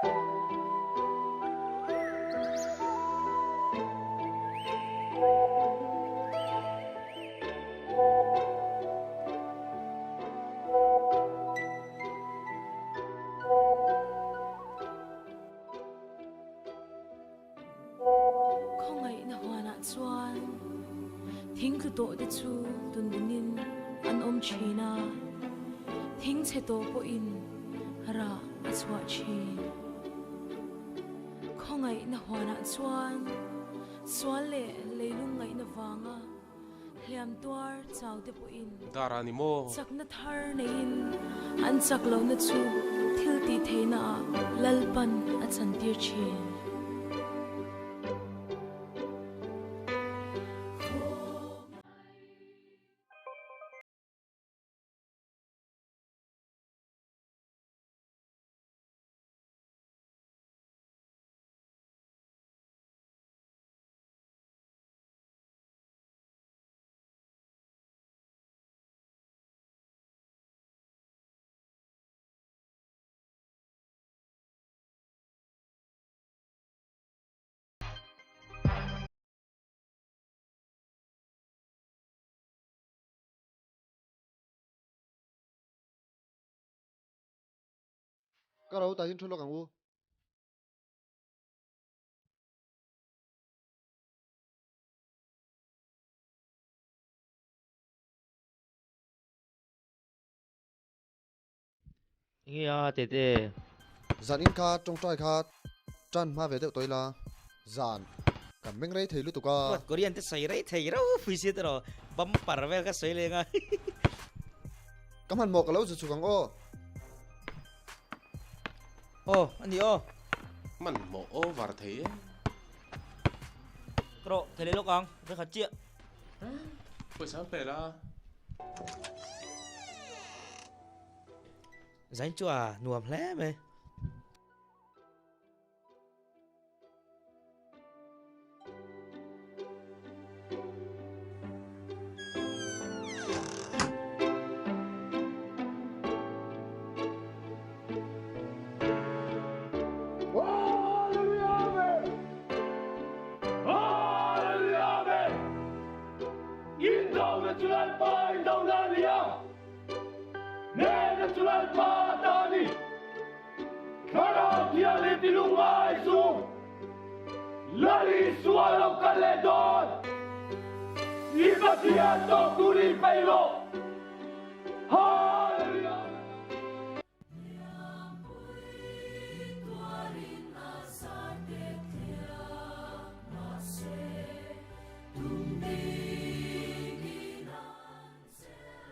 không ngày na hoa na chuan thính cứ tổ để chu tuần bunin an om china thính che tổ po in ra a chua chi không ngày na hoa na chuan xuan lệ lung ngày na vanga liam tuar chau te po in Dara ni mo. chak na thar na in an chak lo na chu thil ti theina lalpan a chan tir chin Cái đâu tại sao lo càng u? Nghe tê tê. Dàn in kha trong trai kha trăn ma về được tôi là dàn cảm mấy cái thấy lúc tụi What ca Korean te sai rai thai ra phi se tro bam par ve ka sai le nga. cảm hẳn một cái lâu rồi càng ô Oh, andi oh. Man mo over thế. Tro, thai le lo kang, ve kha chia. Phải sáng về là. Zain chua nuam hle me.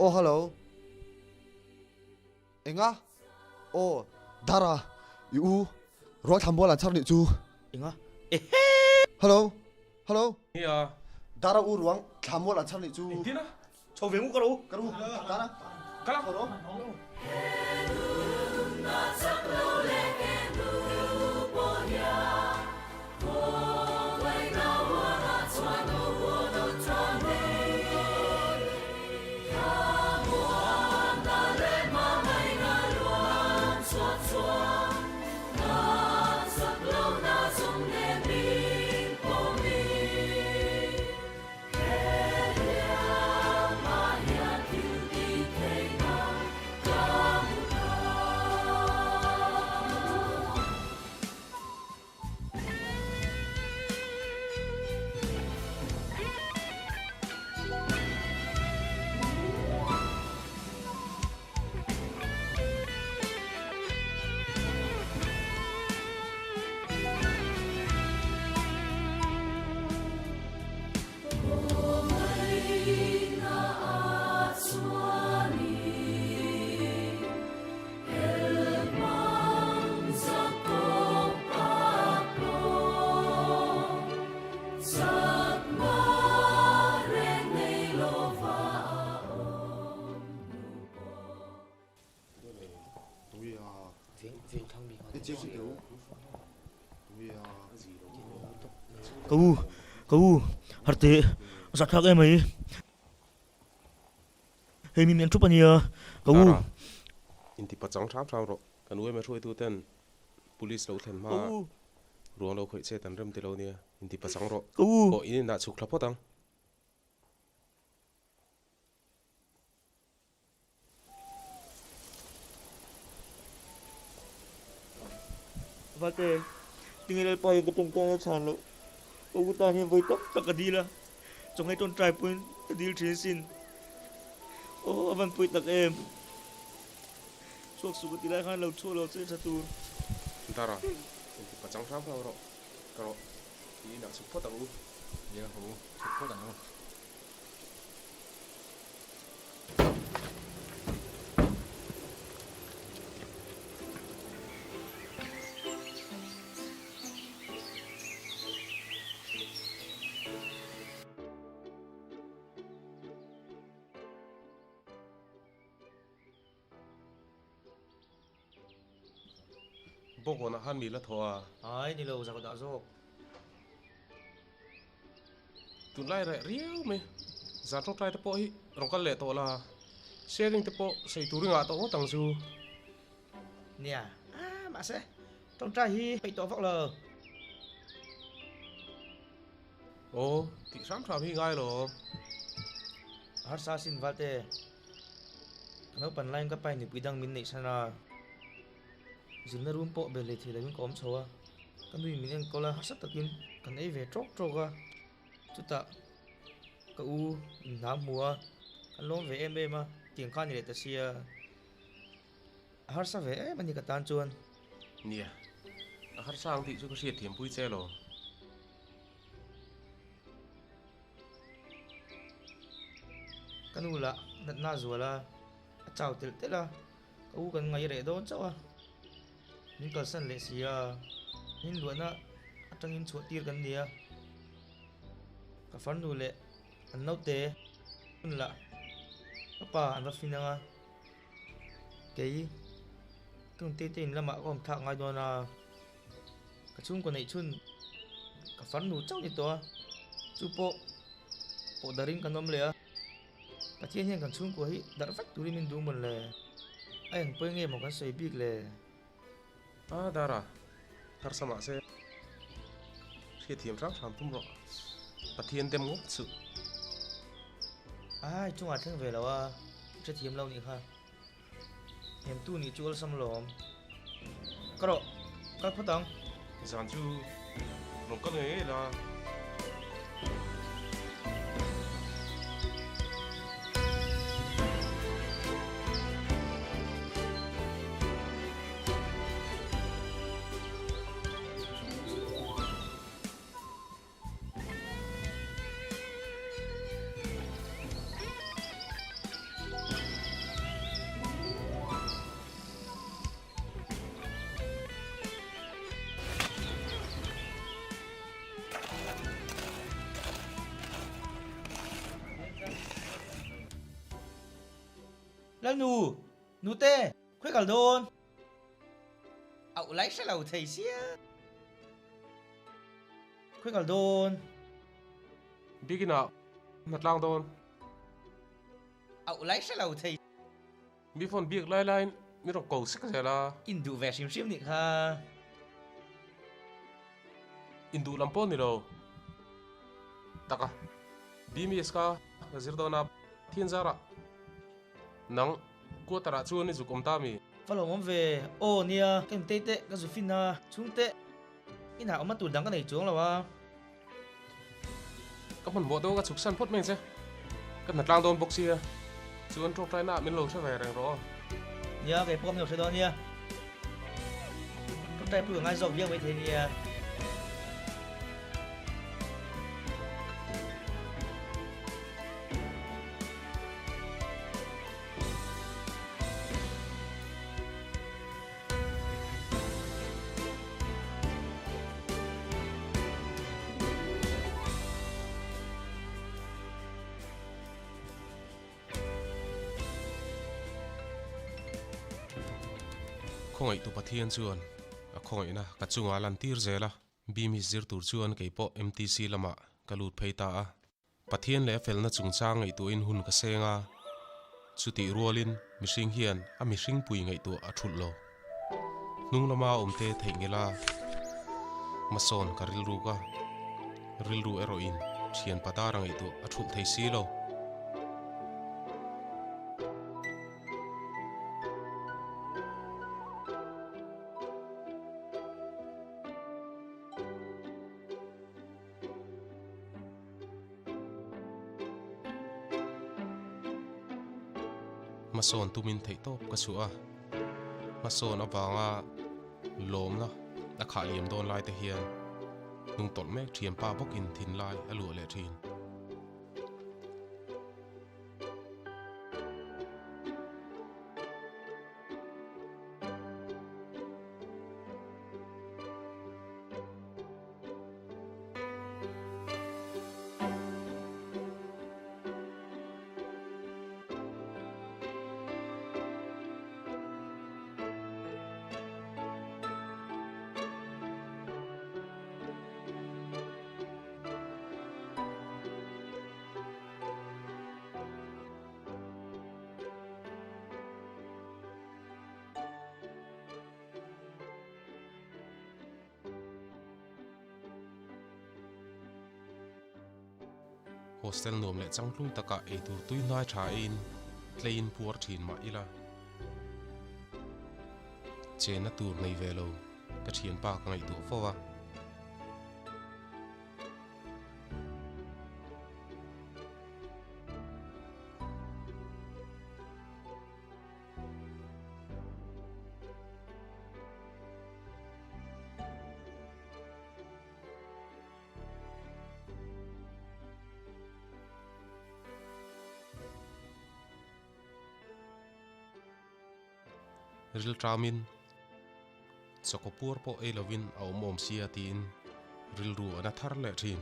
ô hello anh á ô Dara yu rồi tham gia làm sao vậy chú Inga. hello hello Nghe à. Dara u ruang tham gia làm sao vậy chú Tin á. Cho ve mu ka ro. cái đâu Dara Cái cái đâu Kau harte sa thak em ấy. Hey mi men chup ania. Kau Dara. Inti pa chang thap thao ro. Kan uai ma thui tu ten. police lo thlen ma Cậu ruang lo khoi che tan rem te lo nia in ti pasang ro Cậu o in na chuk thla potang Vate tinggal pai cái trong tay sàn lo Cậu ta hiện với tóc tất cả đi là trong ngay trong trại pun đi trên xin ô avan pui tak em suak suka tilai kan laut so laut satu tara in ti pasang ram ro karo in na chuk potang u Dạ hụ chụp có đặng. boko na han mi la thoa ai ni lo sa ko da zok tun lai re riau me za tong lai te po hi rong kal le to la sharing te po sei tu ringa to tang su nia mà sẽ trong trai hi phải to vóc lờ o ti ram thram hi ngai lo har sa sin valte nó pan line ka pai ni pidang min nei sana zilna room po bele thi la min kom chowa kan wi min en kola hasat takin kan ei ve trok troka chuta ka u nam muwa kan lom ve em ma tiang khan ni le ta sia har sa ve mani ka tan chuan nia a har sang ti chu ko siat thiam pui che lo kan u la nat na zuala a chau tel tela ka u kan ngai re don chawa min kal san le sia min luana atangin chu tir kan nia ka fan nu le an nau te un la apa an va finanga kei kung te te in lama kom thak ngai dona ka chung ko nei chun ka fan nu chau ni to chu po darin kan nom le a ka thiên hian kan chung ko hi dar vak turi min du mon le ai ang poi nge mo kan soi bik le a dara har sama se siat thiam ram thram tum ro pathian dem ngok chu ai chung a theng ve lawa che thiam lo ni kha hem tu ni chul sam lom karo kal phatang zan chu rong kal nge la Lal nu te khoi kal don au lai sa lau thei sia khoi kal don bigina matlang don au lai sa lau thei mi phone biak lai lai mi rong ko sik se la in du ve sim sim ni kha indu lampon ni lo taka bms ka zir dona thiên zara nang ko tara chu ni zukom ta mi follow mom ve o nia kem te te ka zu fina chung te ina oma tu dang ka nei chuang lawa ka mon bo do ka chuk san phot meng che ka natlang don boxi a chuan tro trai na min lo se ve reng ro nia ke pom no se do nia to tai pu ngai zo viang ve the nia khongai tu pathian chuan a khongai na ka chunga lan tir zela bimi zir tur chuan keipo mtc lama kalut pheita a pathian le fel na chungchang ngai tu in hun ka senga chuti rualin mihring hian a mihring pui ngai tu a thul lo nung lama te thei ngela mason ka rilru ka rilru eroin sian patarang itu athul thei silo mason tumin thei top ka su a mason awanga lom na a kha liam don lai te hian nung tol mek thiam pa bok in thin lai alu le thin hostel nom le changlung taka e tur tui nai tha in tlein puar thin ma ila chena tur nei velo ka thian pa ka ngai tu fowa ril tramin sokopur po e lovin au mom sia tin ril ru na thar le thin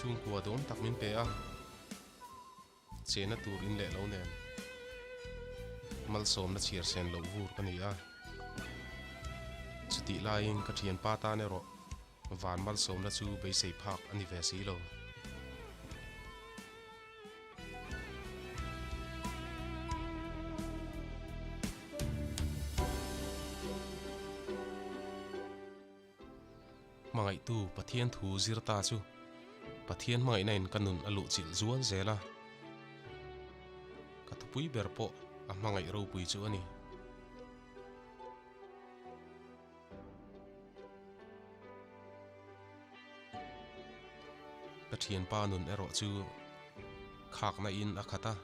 chung kwa dom tak min pe a chena tur in le lo nen mal som na chir sen lo vur ka ni a chuti lain ka thian pa ta ne ro van mal som na chu be sei phak ani ve si lo mangai tu pathian thu zirta chu pathian mai nain kanun alu chil zual zela katupui berpo amangai ro pui chu ani pathian pa nun ero chu khak na in akhata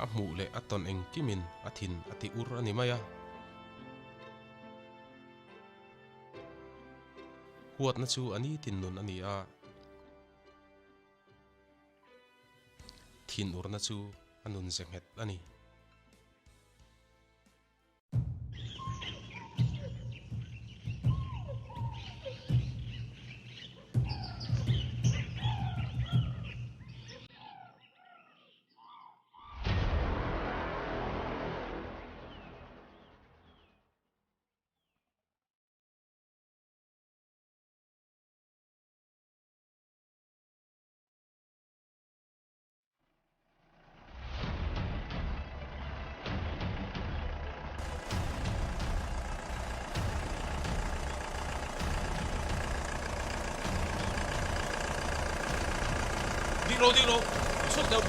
amu le aton eng kimin athin ati ur ani maya huat na chu ani tin nun ani a thin ur na chu anun zenghet ani đi lô xuất đâu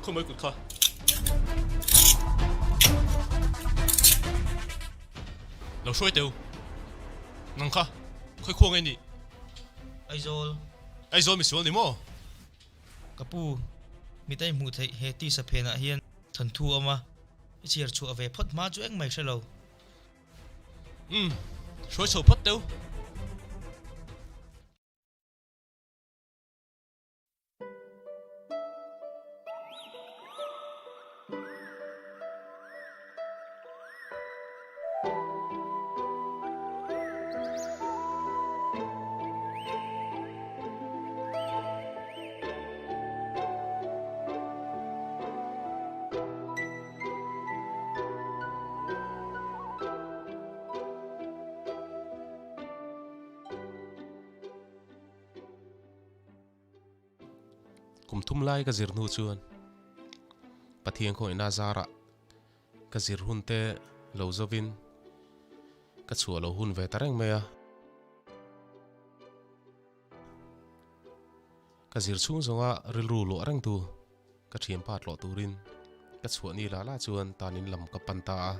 không mấy cụt khaเราช่วยเตียวนังค่ะค่อยควงไอ้นี่ Aizol ไอ้โซนมีส่วนนี่มั้ง kapu mitai mu thei he ti sa phena hian than thu ama chiar chu ave phot ma chu eng mai shalo Rồi sầu phất đâu. Kum thum lai ka zir nu chuan pathian khoi na zara ka zir hun te lo zovin ka chua lo hun ve tareng mea ka zir chung zonga ril ru lo reng tu ka thiam pat lo turin ka chua ni la la chuan tanin lam ka panta a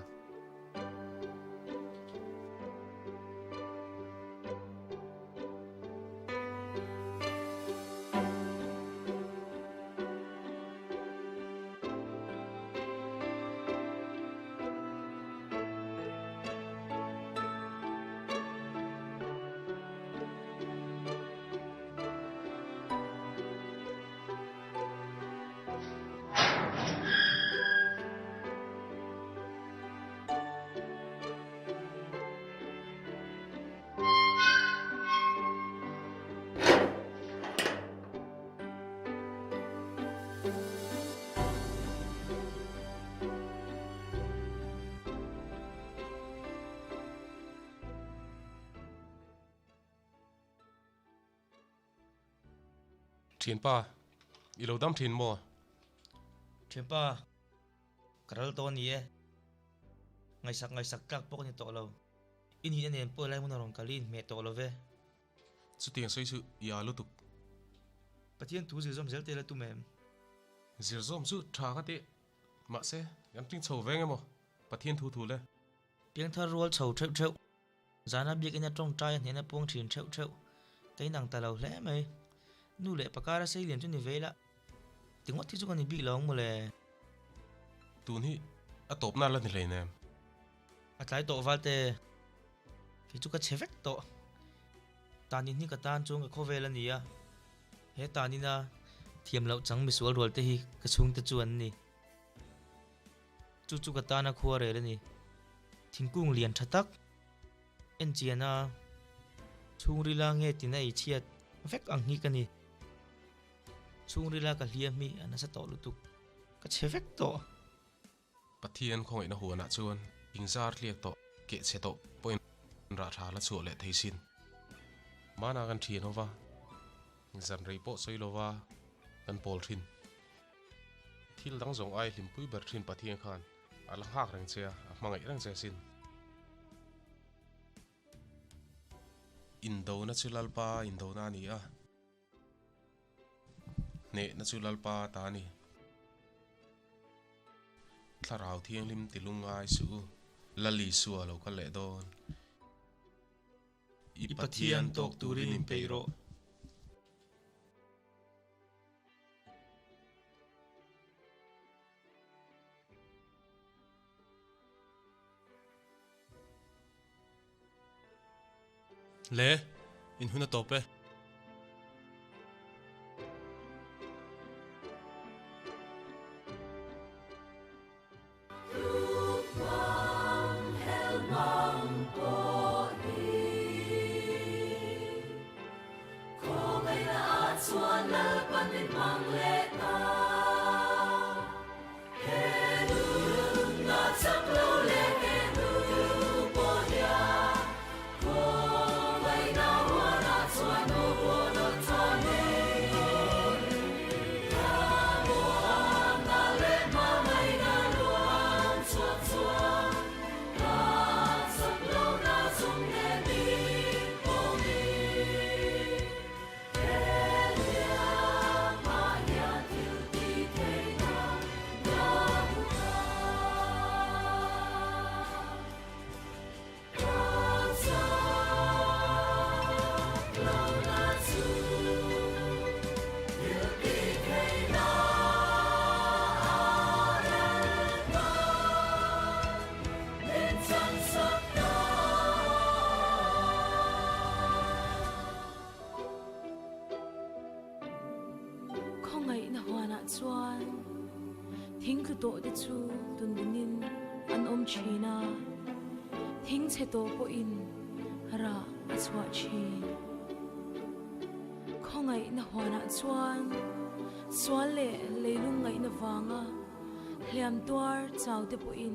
Thiền pa, ilo dam thiền mo. Chempa karal to ni e ngai sak kak pok ni to lo in hi nen po lai mun rong kalin me to lo ve Su tiang sai su ya lu tuk. pathian tu zi zom zel te la tu mem Zir zom su tha ka te. Ma se, gan ting chou veng mo. Pathian thu thu le. piang thar rol chho theu theu zana bi ke na tong trai ne na pong thin theu theu cái nang ta lo hle mai nu le pakara sei lian chu ni vela tingot thi chu kan ni bi long mo le Tu ni a top na la ni le nem. atlai to valte fi chu ka chevek to tanin ni ka tan chung ka khovel ani a he tanina thiam lo chang mi sual rol te hi ka chung te chuan ni chu ka tana khuwa re ni thingkung lian thatak en chiana chung rila nge tina I chiat vek ang hi ka ni chung rila ka hliam mi ana sa to lutuk ka chevek to Pathian khoi na huana chuan ingzar liek to ke che to point ra tha la chu le thei sin. Mana kan thian hova. Zan rei po soi lova kan pol thin. Thil dang zong ai lim pui ber thin pathian khan. Ala hak reng che a mangai reng che sin. Indo na chulal pa indo na ni a. Ne na chulal pa ta ni. Tlarau thiang lim tilungai su lali suwa lo ka le don. I pathian tok turin in peiro. Le in huna tope. Chuan chuan thing cứ tổ để chu tuần đến an om china thing che to po in ra achwa chi kho ngai na hwana chuan swal le lung ngai na wanga hliam tuar chau te po in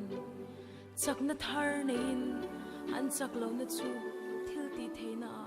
chak na thar nei in an chak lo na chu thil ti theina